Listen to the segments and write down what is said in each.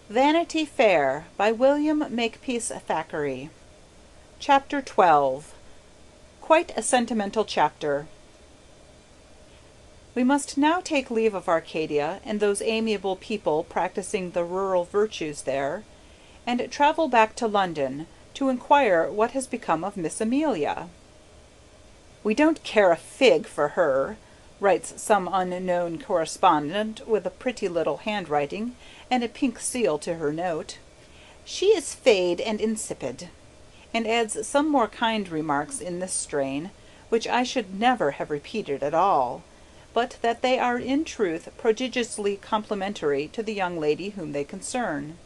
Vanity Fair by William Makepeace Thackeray. Chapter 12. Quite a Sentimental Chapter. We must now take leave of Arcadia and those amiable people practising the rural virtues there, and travel back to London to inquire what has become of Miss Amelia. "We don't care a fig for her," writes some unknown correspondent with a pretty little handwriting and a pink seal to her note. "She is fade and insipid," and adds some more kind remarks in this strain, which I should never have repeated at all, but that they are in truth prodigiously complimentary to the young lady whom they concern.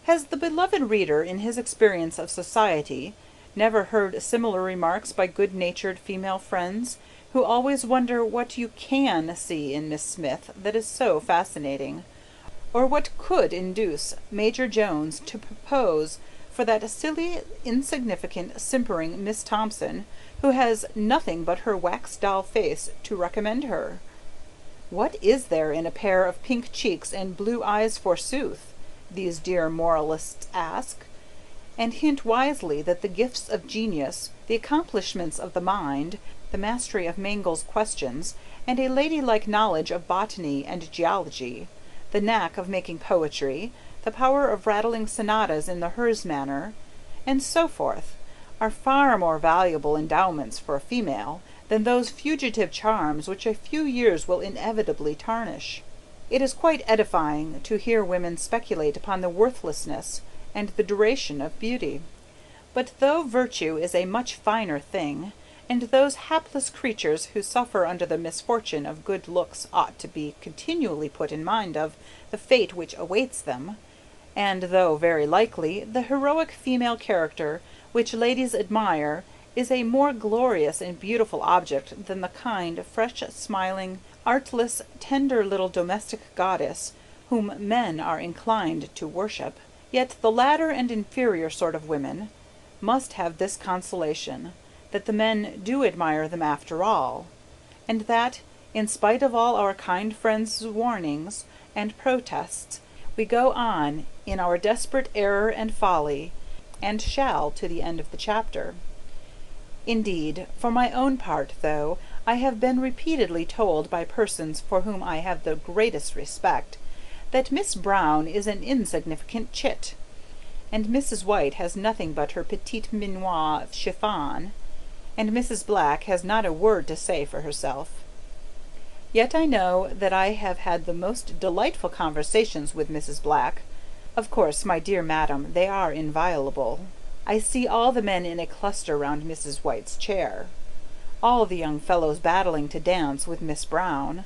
Has the beloved reader, in his experience of society, never heard similar remarks by good-natured female friends, who always wonder what you can see in Miss Smith that is so fascinating, or what could induce Major Jones to propose for that silly, insignificant, simpering Miss Thompson, who has nothing but her wax-doll face to recommend her? What is there in a pair of pink cheeks and blue eyes forsooth? These dear moralists ask, and hint wisely that the gifts of genius, the accomplishments of the mind, the mastery of Mangle's questions, and a ladylike knowledge of botany and geology, the knack of making poetry, the power of rattling sonatas in the Hers manner, and so forth, are far more valuable endowments for a female than those fugitive charms which a few years will inevitably tarnish. It is quite edifying to hear women speculate upon the worthlessness and the duration of beauty. But though virtue is a much finer thing, and those hapless creatures who suffer under the misfortune of good looks ought to be continually put in mind of the fate which awaits them, and though very likely the heroic female character which ladies admire is a more glorious and beautiful object than the kind, fresh smiling, artless, tender little domestic goddess whom men are inclined to worship, yet the latter and inferior sort of women must have this consolation, that the men do admire them after all, and that, in spite of all our kind friends' warnings and protests, we go on in our desperate error and folly, and shall to the end of the chapter. Indeed, for my own part, though I have been repeatedly told by persons for whom I have the greatest respect, that Miss Brown is an insignificant chit, and Mrs. White has nothing but her petite minois chiffon, and Mrs. Black has not a word to say for herself. Yet I know that I have had the most delightful conversations with Mrs. Black. Of course, my dear madam, they are inviolable. I see all the men in a cluster round Mrs. White's chair, all the young fellows battling to dance with Miss Brown,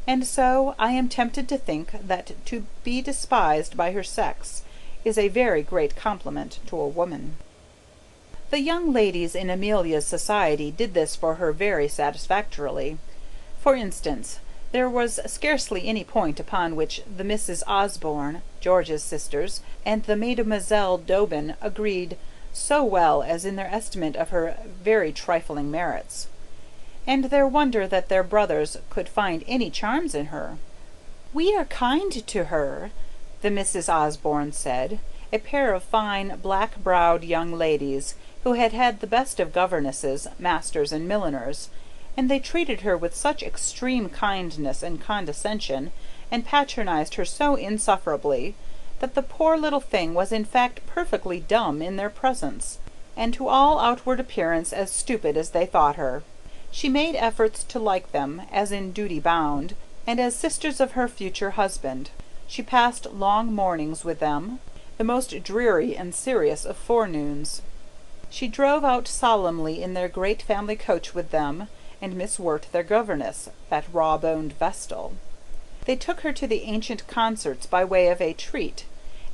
and so I am tempted to think that to be despised by her sex is a very great compliment to a woman. The young ladies in Amelia's society did this for her very satisfactorily. For instance, there was scarcely any point upon which the Misses Osborne, George's sisters, and the Mademoiselle Dobin agreed so well as in their estimate of her very trifling merits, and their wonder that their brothers could find any charms in her. "We are kind to her," the Misses Osborne said, a pair of fine, black-browed young ladies, who had had the best of governesses, masters, and milliners, and they treated her with such extreme kindness and condescension, and patronized her so insufferably, that the poor little thing was in fact perfectly dumb in their presence, and to all outward appearance as stupid as they thought her. She made efforts to like them, as in duty bound, and as sisters of her future husband. She passed long mornings with them, the most dreary and serious of forenoons. She drove out solemnly in their great family coach with them, and Miss Wirt their governess, that raw-boned Vestal. They took her to the ancient concerts by way of a treat,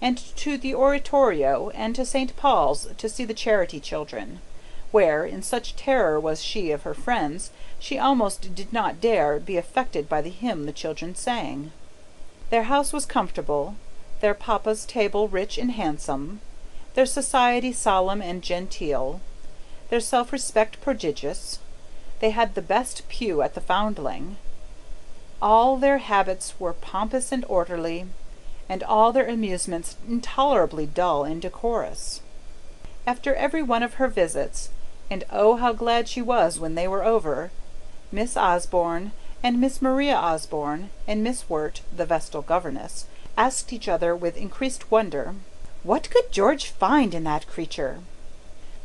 and to the oratorio, and to St. Paul's to see the charity children, where, in such terror was she of her friends, she almost did not dare be affected by the hymn the children sang. Their house was comfortable, their papa's table rich and handsome, their society solemn and genteel, their self-respect prodigious. They had the best pew at the Foundling. All their habits were pompous and orderly, and all their amusements intolerably dull and decorous. After every one of her visits, and oh how glad she was when they were over, Miss Osborne and Miss Maria Osborne and Miss Wirt, the Vestal governess, asked each other with increased wonder, "What could George find in that creature?"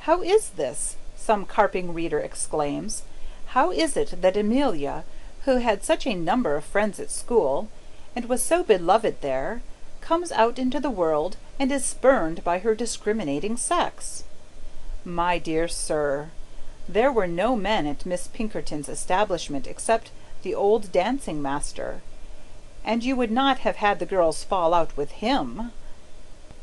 "How is this?" some carping reader exclaims. "How is it that Amelia, who had such a number of friends at school, and was so beloved there, comes out into the world and is spurned by her discriminating sex?" My dear sir, there were no men at Miss Pinkerton's establishment except the old dancing master, and you would not have had the girls fall out with him.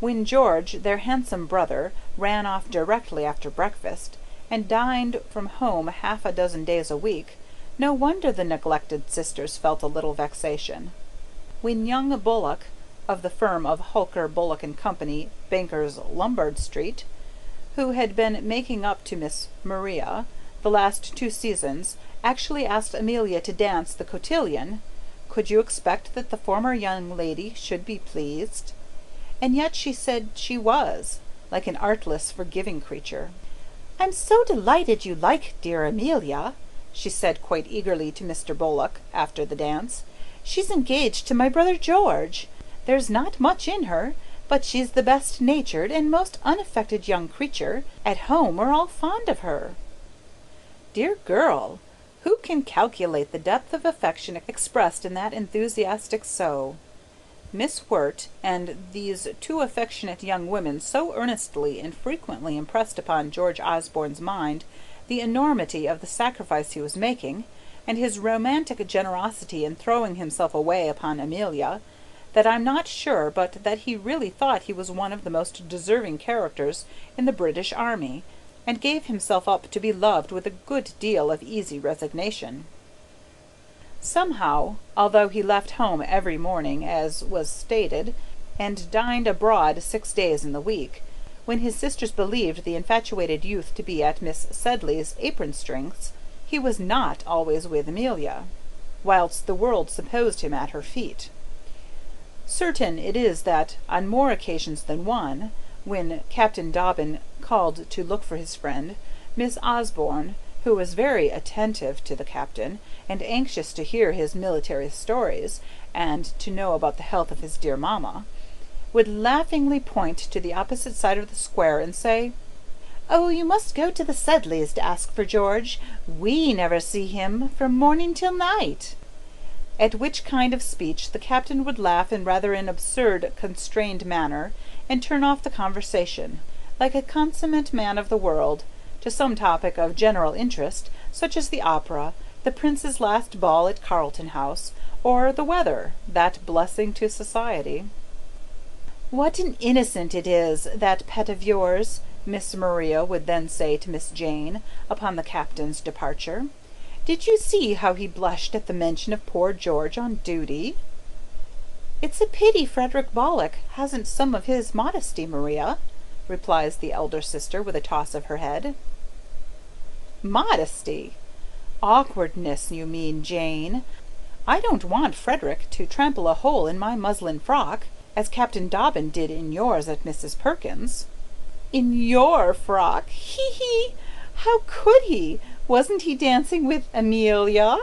When George, their handsome brother, ran off directly after breakfast, and dined from home half a dozen days a week, no wonder the neglected sisters felt a little vexation. When young Bullock, of the firm of Hulker, Bullock and Company, Bankers, Lombard Street, who had been making up to Miss Maria the last 2 seasons, actually asked Amelia to dance the cotillion, could you expect that the former young lady should be pleased? And yet she said she was, like an artless, forgiving creature. "I'm so delighted you like dear Amelia," she said quite eagerly to Mr. Bullock, after the dance. "She's engaged to my brother George. There's not much in her, but she's the best natured and most unaffected young creature. At home we're all fond of her." Dear girl, who can calculate the depth of affection expressed in that enthusiastic so? Miss Wirt and these 2 affectionate young women so earnestly and frequently impressed upon George Osborne's mind the enormity of the sacrifice he was making, and his romantic generosity in throwing himself away upon Amelia, that I'm not sure but that he really thought he was one of the most deserving characters in the British army, and gave himself up to be loved with a good deal of easy resignation. Somehow, although he left home every morning, as was stated, and dined abroad 6 days in the week, when his sisters believed the infatuated youth to be at Miss Sedley's apron-strings, he was not always with Amelia, whilst the world supposed him at her feet. Certain it is that, on more occasions than one, when Captain Dobbin called to look for his friend, Miss Osborne, who was very attentive to the captain, and anxious to hear his military stories, and to know about the health of his dear mamma, would laughingly point to the opposite side of the square and say, "Oh, you must go to the Sedleys to ask for George. We never see him from morning till night." At which kind of speech the captain would laugh in rather an absurd, constrained manner, and turn off the conversation, like a consummate man of the world, to some topic of general interest, such as the opera, the Prince's last ball at Carlton House, or the weather, that blessing to society. "What an innocent it is, that pet of yours," Miss Maria would then say to Miss Jane, upon the captain's departure. "Did you see how he blushed at the mention of poor George on duty?" "It's a pity Frederick Bullock hasn't some of his modesty, Maria," replies the elder sister with a toss of her head. Modesty! Awkwardness, you mean, Jane. I don't want Frederick to trample a hole in my muslin frock, as Captain Dobbin did in yours at Mrs. Perkins's." "In your frock? Hee hee! How could he? Wasn't he dancing with Amelia?"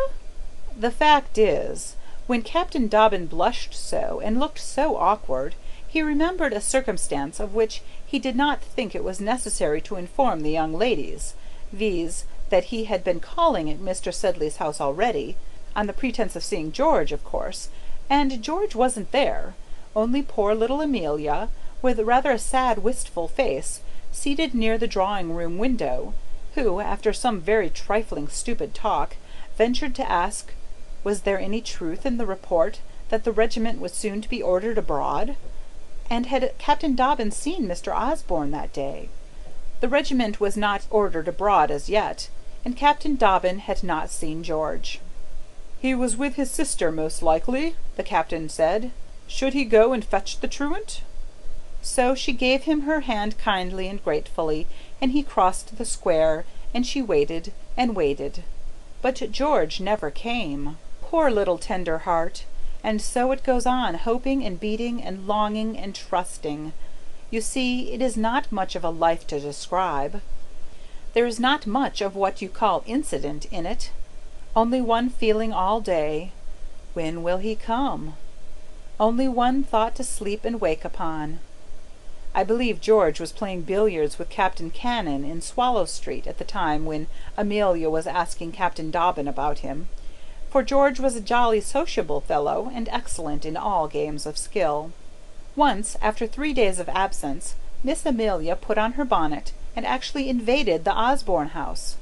The fact is, when Captain Dobbin blushed so, and looked so awkward, he remembered a circumstance of which he did not think it was necessary to inform the young ladies, viz., that he had been calling at Mr. Sedley's house already, on the pretence of seeing George, of course, and George wasn't there, only poor little Amelia, with rather a sad wistful face, seated near the drawing-room window, who, after some very trifling stupid talk, ventured to ask, was there any truth in the report that the regiment was soon to be ordered abroad, and had Captain Dobbin seen Mr. Osborne that day? The regiment was not ordered abroad as yet, and Captain Dobbin had not seen George. "He was with his sister, most likely," the captain said. "Should he go and fetch the truant?" So she gave him her hand kindly and gratefully, and he crossed the square, and she waited and waited. But George never came. Poor little tender heart! And so it goes on, hoping and beating and longing and trusting. You see, it is not much of a life to describe. There is not much of what you call incident in it. Only one feeling all day. When will he come? Only one thought to sleep and wake upon. I believe George was playing billiards with Captain Cannon in Swallow Street at the time when Amelia was asking Captain Dobbin about him, for George was a jolly sociable fellow and excellent in all games of skill. Once, after 3 days of absence, Miss Amelia put on her bonnet and actually invaded the Osborne house.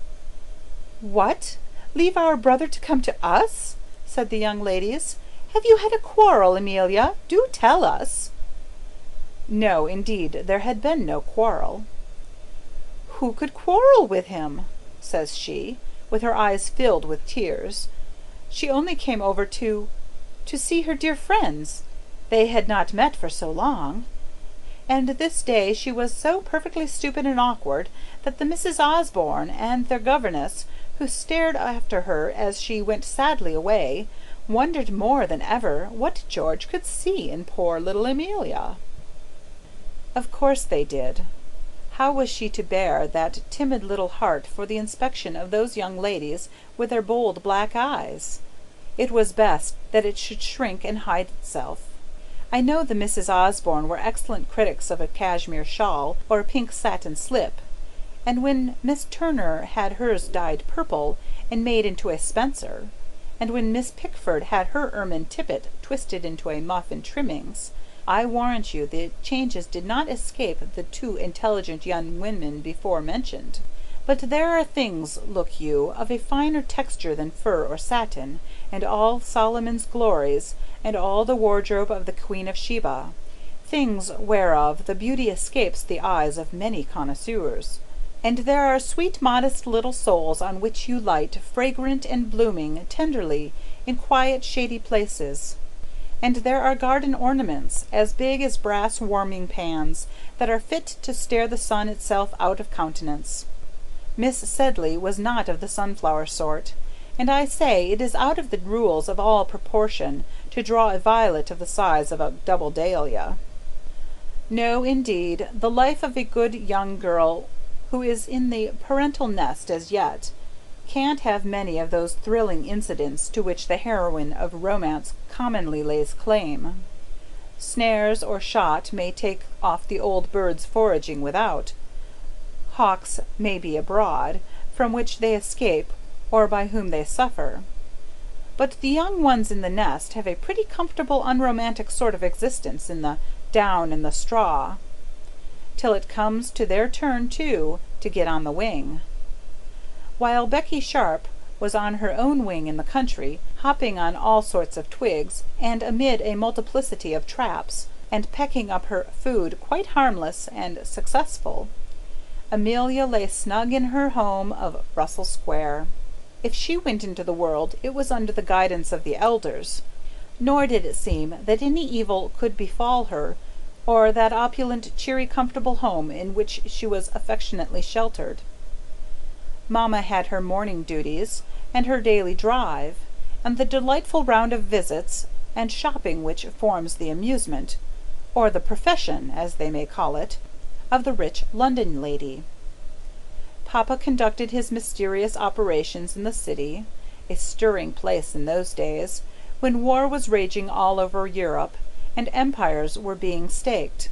"What? Leave our brother to come to us?" said the young ladies. "Have you had a quarrel, Amelia? Do tell us." No, indeed, there had been no quarrel. "Who could quarrel with him?" says she, with her eyes filled with tears. She only came over to see her dear friends. They had not met for so long. And this day she was so perfectly stupid and awkward that the Misses Osborne and their governess, who stared after her as she went sadly away, wondered more than ever what George could see in poor little Amelia. Of course they did. How was she to bear that timid little heart for the inspection of those young ladies with their bold black eyes? It was best that it should shrink and hide itself. I know the Misses Osborne were excellent critics of a cashmere shawl or a pink satin slip, and when Miss Turner had hers dyed purple and made into a spencer, and when Miss Pickford had her ermine tippet twisted into a muff and trimmings, I warrant you the changes did not escape the 2 intelligent young women before mentioned. But there are things, look you, of a finer texture than fur or satin, and all Solomon's glories, and all the wardrobe of the Queen of Sheba, things whereof the beauty escapes the eyes of many connoisseurs. And there are sweet modest little souls on which you light, fragrant and blooming tenderly in quiet shady places. And there are garden ornaments, as big as brass warming pans, that are fit to stare the sun itself out of countenance. Miss Sedley was not of the sunflower sort, and I say it is out of the rules of all proportion to draw a violet of the size of a double dahlia. No, indeed, the life of a good young girl who is in the parental nest as yet can't have many of those thrilling incidents to which the heroine of romance commonly lays claim. Snares or shot may take off the old birds foraging without. Hawks may be abroad, from which they escape or by whom they suffer. But the young ones in the nest have a pretty comfortable unromantic sort of existence in the down and the straw, till it comes to their turn, too, to get on the wing. While Becky Sharp was on her own wing in the country, hopping on all sorts of twigs, and amid a multiplicity of traps, and pecking up her food quite harmless and successful, Amelia lay snug in her home of Russell Square. If she went into the world, it was under the guidance of the elders, nor did it seem that any evil could befall her, or that opulent, cheery, comfortable home in which she was affectionately sheltered. Mamma had her morning duties, and her daily drive, and the delightful round of visits and shopping which forms the amusement, or the profession, as they may call it, of the rich London lady. Papa conducted his mysterious operations in the city, a stirring place in those days, when war was raging all over Europe, and empires were being staked,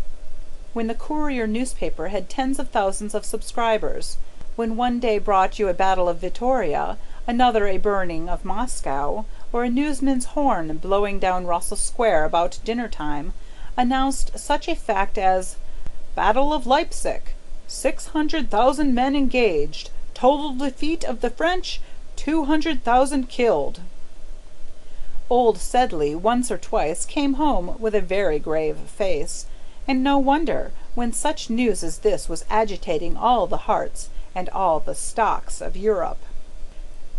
when the Courier newspaper had tens of thousands of subscribers, when one day brought you a battle of Vittoria, another a burning of Moscow, or a newsman's horn blowing down Russell Square about dinner time announced such a fact as "Battle of Leipzig, 600,000 men engaged, total defeat of the French, 200,000 killed." Old Sedley once or twice came home with a very grave face, and no wonder, when such news as this was agitating all the hearts and all the stocks of Europe.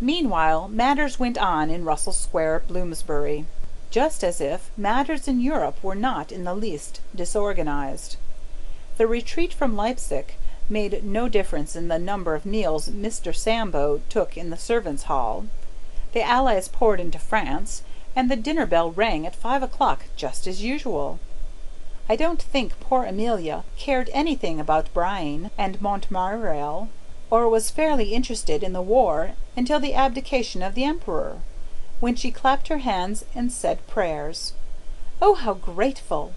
Meanwhile matters went on in Russell Square, Bloomsbury, just as if matters in Europe were not in the least disorganized. The retreat from Leipzig made no difference in the number of meals Mr. Sambo took in the servants' hall. The Allies poured into France, and the dinner bell rang at 5 o'clock just as usual. I don't think poor Amelia cared anything about Brienne and Montmirail, or was fairly interested in the war until the abdication of the Emperor, when she clapped her hands and said prayers. Oh, how grateful!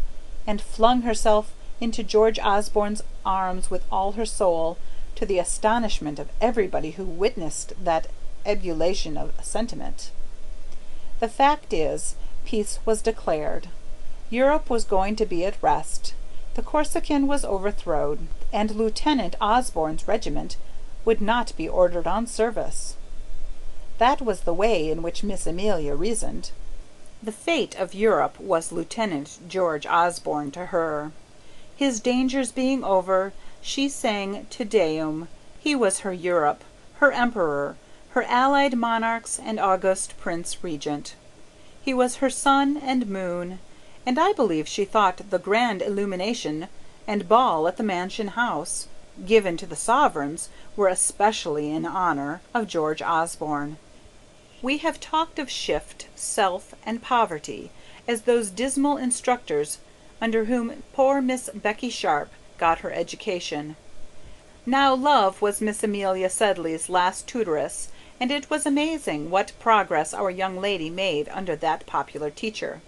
And flung herself into George Osborne's arms with all her soul, to the astonishment of everybody who witnessed that ebullition of sentiment. The fact is, peace was declared. Europe was going to be at rest. The Corsican was overthrown, and Lieutenant Osborne's regiment would not be ordered on service. That was the way in which Miss Amelia reasoned. The fate of Europe was Lieutenant George Osborne to her. His dangers being over, she sang Te Deum. He was her Europe, her emperor, her allied monarchs and august prince regent. He was her sun and moon, and I believe she thought the grand illumination and ball at the Mansion House, given to the sovereigns, were especially in honour of George Osborne. We have talked of shift, self, and poverty as those dismal instructors under whom poor Miss Becky Sharp got her education. Now love was Miss Amelia Sedley's last tutoress, and it was amazing what progress our young lady made under that popular teacher.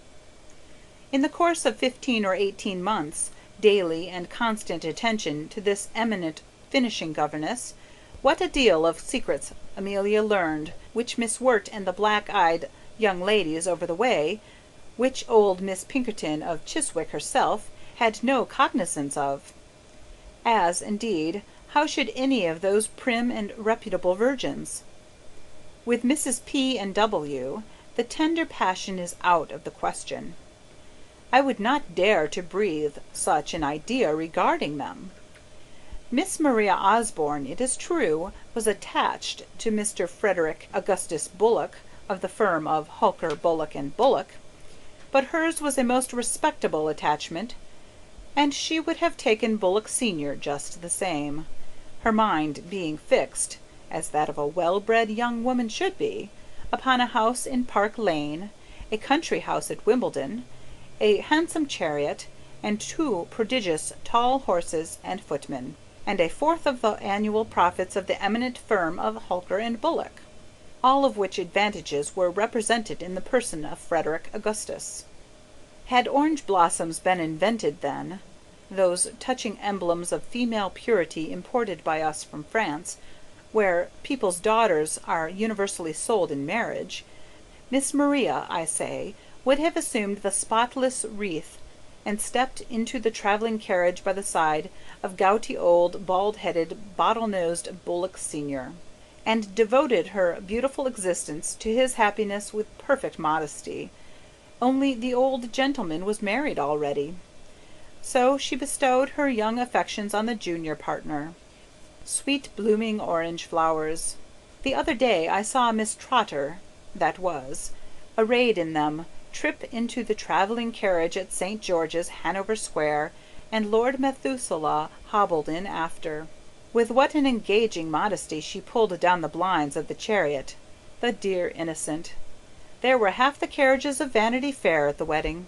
In the course of 15 or 18 months, daily and constant attention to this eminent finishing governess, what a deal of secrets Amelia learned, which Miss Wirt and the black-eyed young ladies over the way, which old Miss Pinkerton of Chiswick herself, had no cognizance of. As, indeed, how should any of those prim and reputable virgins? With Mrs. P. and W., the tender passion is out of the question. I would not dare to breathe such an idea regarding them. Miss Maria Osborne, it is true, was attached to Mr. Frederick Augustus Bullock, of the firm of Hulker, Bullock and Bullock, but hers was a most respectable attachment, and she would have taken Bullock senior just the same, her mind being fixed, as that of a well-bred young woman should be, upon a house in Park Lane, a country house at Wimbledon, a handsome chariot, and 2 prodigious tall horses and footmen, and a fourth of the annual profits of the eminent firm of Hulker and Bullock, all of which advantages were represented in the person of Frederick Augustus. Had orange blossoms been invented then, those touching emblems of female purity imported by us from France, where people's daughters are universally sold in marriage, Miss Maria, I say, would have assumed the spotless wreath, and stepped into the travelling carriage by the side of gouty old bald-headed bottle-nosed Bullock senior, and devoted her beautiful existence to his happiness with perfect modesty, only the old gentleman was married already. So she bestowed her young affections on the junior partner. Sweet blooming orange flowers! The other day I saw Miss Trotter, that was, arrayed in them, trip into the travelling carriage at St. George's, Hanover Square, and Lord Methuselah hobbled in after. With what an engaging modesty she pulled down the blinds of the chariot! The dear innocent! There were half the carriages of Vanity Fair at the wedding.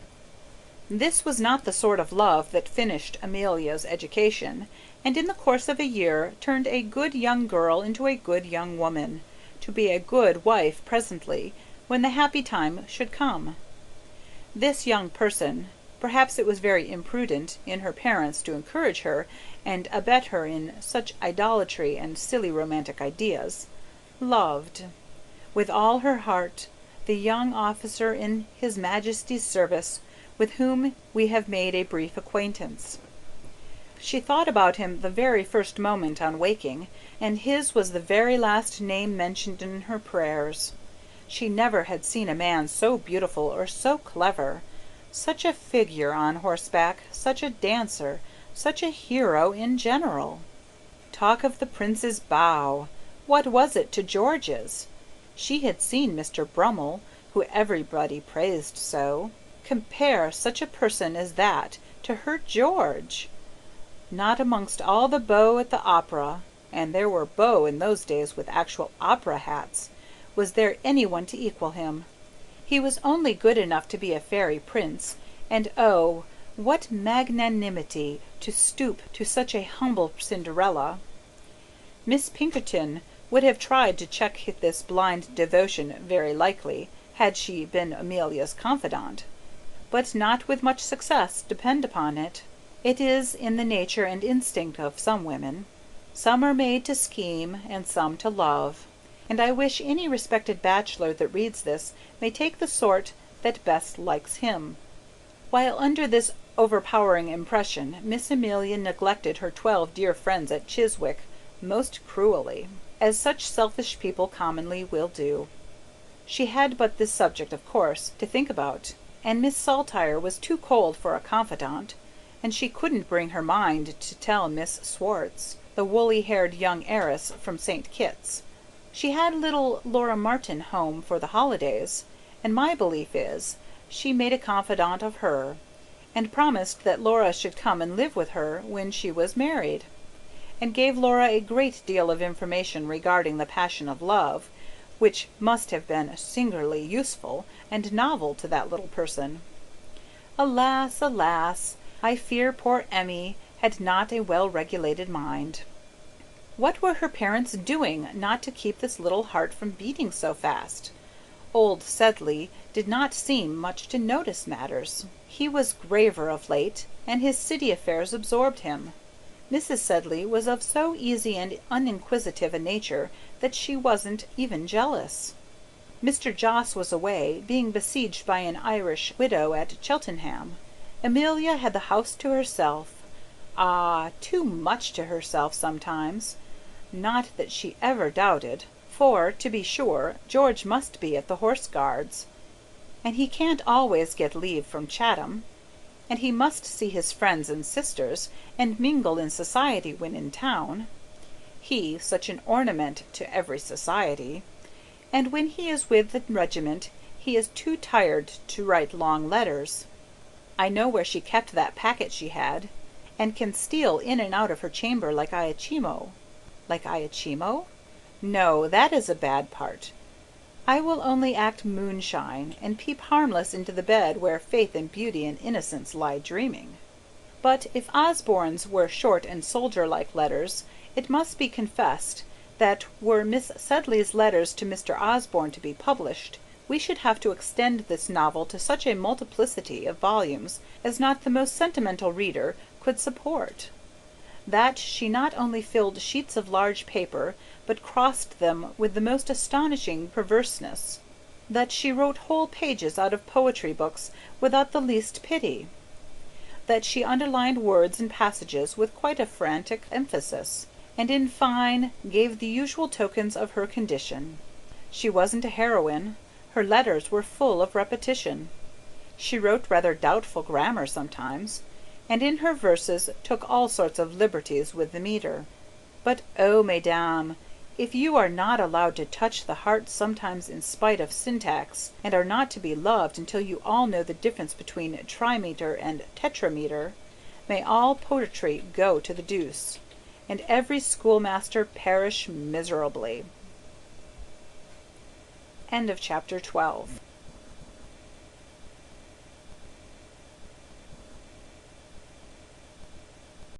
This was not the sort of love that finished Amelia's education, and in the course of a year turned a good young girl into a good young woman, to be a good wife presently, when the happy time should come. This young person, perhaps it was very imprudent in her parents to encourage her and abet her in such idolatry and silly romantic ideas, loved, with all her heart, the young officer in His Majesty's service with whom we have made a brief acquaintance. She thought about him the very first moment on waking, and his was the very last name mentioned in her prayers. She never had seen a man so beautiful or so clever, such a figure on horseback, such a dancer, such a hero in general. Talk of the Prince's bow! What was it to George's? She had seen Mr. Brummel, who everybody praised so. Compare such a person as that to her George! Not amongst all the beaux at the opera, and there were beaux in those days with actual opera hats, was there any one to equal him. He was only good enough to be a fairy prince, and oh, what magnanimity to stoop to such a humble Cinderella! Miss Pinkerton would have tried to check this blind devotion very likely, had she been Amelia's confidante, but not with much success, depend upon it. It is in the nature and instinct of some women. Some are made to scheme, and some to love, and I wish any respected bachelor that reads this may take the sort that best likes him. While under this overpowering impression, Miss Amelia neglected her 12 dear friends at Chiswick most cruelly, as such selfish people commonly will do. She had but this subject, of course, to think about, and Miss Saltire was too cold for a confidante, and she couldn't bring her mind to tell Miss Swartz, the woolly-haired young heiress from St. Kitts. She had little Laura Martin home for the holidays, and my belief is, she made a confidante of her, and promised that Laura should come and live with her when she was married, and gave Laura a great deal of information regarding the passion of love, which must have been singularly useful and novel to that little person. Alas, alas! I fear poor Emmy had not a well-regulated mind. What were her parents doing not to keep this little heart from beating so fast? Old Sedley did not seem much to notice matters. He was graver of late, and his city affairs absorbed him. Mrs. Sedley was of so easy and uninquisitive a nature that she wasn't even jealous. Mr. Joss was away, being besieged by an Irish widow at Cheltenham. Amelia had the house to herself. Ah, too much to herself sometimes. Not that she ever doubted, for, to be sure, George must be at the Horse Guards, and he can't always get leave from Chatham, and he must see his friends and sisters, and mingle in society when in town, he such an ornament to every society, and when he is with the regiment he is too tired to write long letters. I know where she kept that packet she had, and can steal in and out of her chamber like Iachimo. Like Iachimo? No, that is a bad part. I will only act moonshine, and peep harmless into the bed where faith and beauty and innocence lie dreaming. But if Osborne's were short and soldier-like letters, it must be confessed that were Miss Sedley's letters to Mr. Osborne to be published, we should have to extend this novel to such a multiplicity of volumes as not the most sentimental reader could support. That she not only filled sheets of large paper, but crossed them with the most astonishing perverseness. That she wrote whole pages out of poetry books without the least pity. That she underlined words and passages with quite a frantic emphasis, and in fine gave the usual tokens of her condition. She wasn't a heroine. Her letters were full of repetition. She wrote rather doubtful grammar sometimes, and in her verses took all sorts of liberties with the metre. But oh, mesdames, if you are not allowed to touch the heart sometimes in spite of syntax, and are not to be loved until you all know the difference between trimeter and tetrameter, may all poetry go to the deuce, and every schoolmaster perish miserably. End of chapter 12.